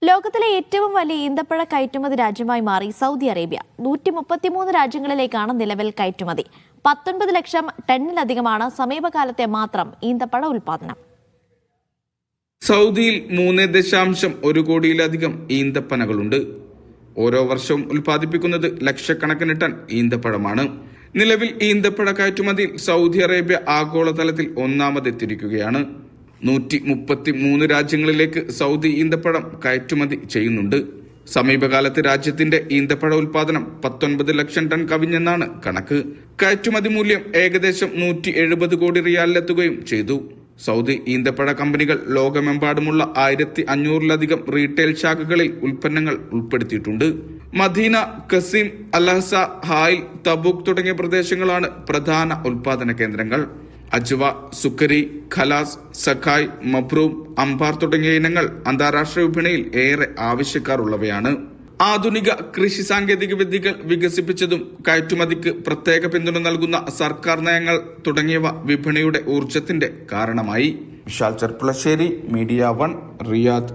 ലോകത്തിലെ ഏറ്റവും വലിയ ഈന്തപ്പഴ കയറ്റുമതി രാജ്യമായി മാറി സൗദി അറേബ്യ. 133 രാജ്യങ്ങളിലേക്കാണ് നിലവിൽ കയറ്റുമതി. 19 ലക്ഷം ടണ്ണിലധികമാണ് സമീപകാലത്തെ മാത്രം ഈന്തപ്പഴ ഉൽപാദനം. സൗദിയിൽ 3.1 കോടിയിലധികം ഈന്തപ്പനകളുണ്ട്. ഓരോ വർഷവും ഉൽപ്പാദിപ്പിക്കുന്നത് ലക്ഷക്കണക്കിന് ടൺ ഈന്തപ്പഴമാണ്. നിലവിൽ ഈന്തപ്പഴ കയറ്റുമതിയിൽ സൗദി അറേബ്യ ആഗോളതലത്തിൽ ഒന്നാമതെത്തിയിരിക്കുകയാണ്. 133 രാജ്യങ്ങളിലേക്ക് സൗദി ഈന്തപ്പഴം കയറ്റുമതി ചെയ്യുന്നുണ്ട്. സമീപകാലത്ത് രാജ്യത്തിന്റെ ഈന്തപ്പഴ ഉൽപാദനം 19 ലക്ഷം ടൺ കവിഞ്ഞെന്നാണ് കണക്ക്. കയറ്റുമതി മൂല്യം ഏകദേശം 170 കോടി റിയാലിലെത്തുകയും ചെയ്തു. സൗദി ഈന്തപ്പഴ കമ്പനികൾ ലോകമെമ്പാടുമുള്ള 1500-ലധികം റീറ്റെയിൽ ശാഖകളിൽ ഉൽപ്പന്നങ്ങൾ ഉൾപ്പെടുത്തിയിട്ടുണ്ട്. മദീന, ഖസീം, അൽഹസ, ഹായിൽ, തബൂക്ക് തുടങ്ങിയ പ്രദേശങ്ങളാണ് പ്രധാന ഉൽപാദന കേന്ദ്രങ്ങൾ. അജ്വ, സുക്കരി, ഖലാസ്, സഖായ്, മബ്രൂം, അംബാർ തുടങ്ങിയ ഇനങ്ങൾ അന്താരാഷ്ട്ര വിപണിയിൽ ഏറെ ആവശ്യക്കാരുള്ളവയാണ്. ആധുനിക കൃഷി സാങ്കേതിക വിദ്യകൾ വികസിപ്പിച്ചതും കയറ്റുമതിക്ക് പ്രത്യേക പിന്തുണ നൽകുന്ന സർക്കാർ നയങ്ങൾ തുടങ്ങിയവ വിപണിയുടെ ഊർജത്തിന്റെ കാരണമായി. Vishal Cherpulassery, media 1, Riyadh.